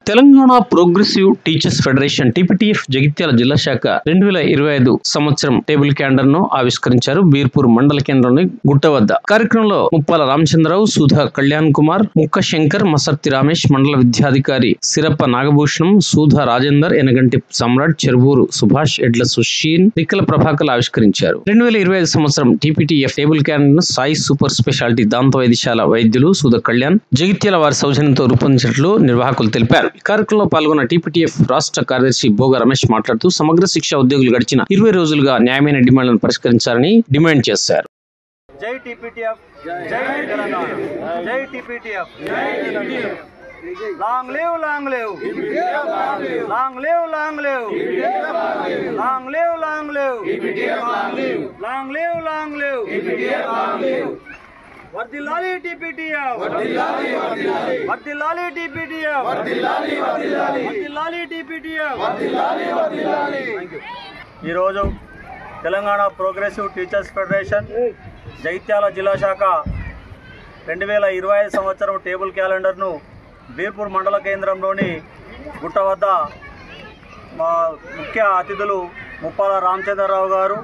Telangana progressive teachers federation TPTF Jagtial జిల్లా శాఖ 2025 సంవత్సరం టేబుల్ క్యాలెండర్ ను ఆవిష్కరించారు. బీర్పూర్ మండల కేంద్రంలోని గుట్ట వద్ద కార్యక్రమంలో ముప్పాల రామచంద్రరావు, సుధా కళ్యాణ్ కుమార్, ముక్క శంకర్, మసర్తి రమేష్, మండల విద్యాధికారి సిరప్ప నాగభూషణం, సుధా రాజేందర్, ఎనగంటి సమ్రాట్, చెరువూరు సుభాష్, ఎడ్ల సుషీన్, నిక్కల ప్రభాకర్ ఆవిష్కరించారు. 2025 సంవత్సరం టీపీటీఎఫ్ టేబుల్ క్యాలెండర్ ను సాయి సూపర్ స్పెషాలిటీ దంత వైద్యశాల వైద్యులు సుధా కళ్యాణ్ జగిత్యాల వారి సౌజన్యంతో రూపొందించినట్లు నిర్వాహకులు తెలిపారు. కార్యక్రమంలో పాల్గొన్న టీపీటీఎఫ్ రాష్ట్ర కార్యదర్శి బోగ రమేష్ మాట్లాడుతూ సమగ్ర శిక్ష ఉద్యోగులు గడిచిన 20 రోజులుగా న్యాయమైన డిమాండ్లను పరిష్కరించాలని డిమాండ్ చేశారు. జై టీపీటీఎఫ్, జై తెలంగాణ, జై TPTF, long live, long live, long live, long live, long live, long live, long live, long live. వర్ధిల్లాలి టీపీటీఎఫ్, వర్ధిల్లాలి టీపీటీఎఫ్, వర్ధిల్లాలి టీపీటీఎఫ్. ఈరోజు Telangana progressive teachers federation Jagtial జిల్లా శాఖ 2025 సంవత్సరం టేబుల్ క్యాలెండర్ను బీర్పూర్ మండల కేంద్రంలోని గుట్ట వద్ద మా ముఖ్య అతిథులు ముప్పాల రామచంద్రరావు గారు,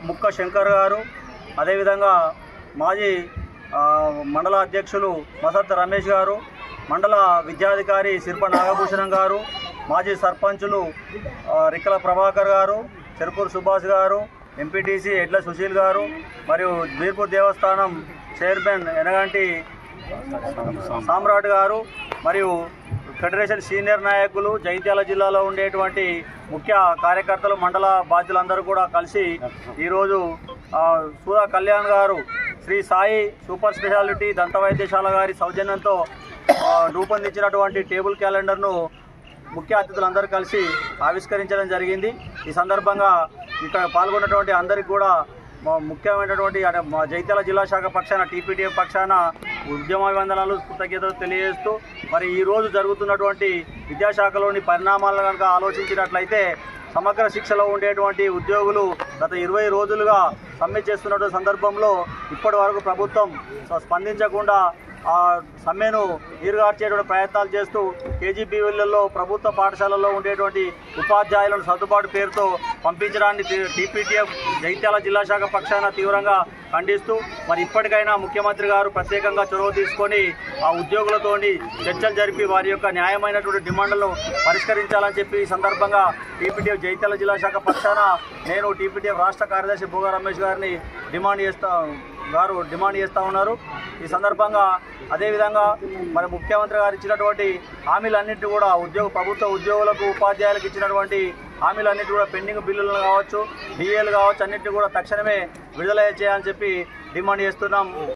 ముక్క శంకర్ గారు, అదేవిధంగా మాజీ మండల అధ్యక్షులు మసర్తి రమేష్ గారు, మండల విద్యాధికారి సిరప్ప నాగభూషణం గారు, మాజీ సర్పంచులు రిక్కల ప్రభాకర్ గారు, చెరుకూరు సుభాష్ గారు, ఎంపీటీసీ ఎడ్ల సుశీల్ గారు, మరియు బీర్పూర్ దేవస్థానం చైర్మన్ ఎనగంటి సమ్రాట్ గారు, మరియు ఫెడరేషన్ సీనియర్ నాయకులు, జగిత్యాల జిల్లాలో ఉండేటువంటి ముఖ్య కార్యకర్తలు, మండల బాధ్యులందరూ కూడా కలిసి ఈరోజు సుధా కళ్యాణ్ గారు శ్రీ సాయి సూపర్ స్పెషాలిటీ దంత వైద్యశాల గారి సౌజన్యంతో రూపొందించినటువంటి టేబుల్ క్యాలెండర్ను ముఖ్య అతిథులందరూ కలిసి ఆవిష్కరించడం జరిగింది. ఈ సందర్భంగా ఇక్కడ పాల్గొన్నటువంటి అందరికీ కూడా ముఖ్యమైనటువంటి మా జగిత్యాల జిల్లా శాఖ పక్షాన టీపీటీఎఫ్ పక్షాన ఉద్యమాభివందనాలు, కృతజ్ఞతలు తెలియజేస్తూ మరి ఈరోజు జరుగుతున్నటువంటి విద్యాశాఖలోని పరిణామాలను కనుక ఆలోచించినట్లయితే సమగ్ర శిక్షలో ఉండేటువంటి ఉద్యోగులు గత 20 రోజులుగా సమ్మె చేస్తున్నటువంటి సందర్భంలో ఇప్పటి వరకు ప్రభుత్వం స్పందించకుండా ఆ సమ్మెను నీరుగార్చేటువంటి ప్రయత్నాలు చేస్తూ కేజీబీవీలలో ప్రభుత్వ పాఠశాలల్లో ఉండేటువంటి ఉపాధ్యాయులను సర్దుబాటు పేరుతో పంపించడాన్ని టీపీటీఎఫ్ జగిత్యాల జిల్లా శాఖ పక్షాన తీవ్రంగా ఖండిస్తూ మరి ఇప్పటికైనా ముఖ్యమంత్రి గారు ప్రత్యేకంగా చొరవ తీసుకొని ఆ ఉద్యోగులతోని చర్చలు జరిపి వారి యొక్క న్యాయమైనటువంటి డిమాండ్లను పరిష్కరించాలని చెప్పి ఈ సందర్భంగా టీపీటీఎఫ్ జగిత్యాల జిల్లా శాఖ పక్షాన నేను టీపీటీఎఫ్ రాష్ట్ర కార్యదర్శి బోగ రమేష్ గారిని డిమాండ్ చేస్తూ ఉన్నారు. ఈ సందర్భంగా అదేవిధంగా మరి ముఖ్యమంత్రి గారు ఇచ్చినటువంటి హామీలన్నింటినీ కూడా ప్రభుత్వ ఉద్యోగులకు, ఉపాధ్యాయులకు ఇచ్చినటువంటి హామీలన్నింటి కూడా పెండింగ్ బిల్లులు కావచ్చు, డిఏలు కావచ్చు, అన్నింటినీ కూడా తక్షణమే విడుదల చేయాలని చెప్పి డిమాండ్ చేస్తున్నాం.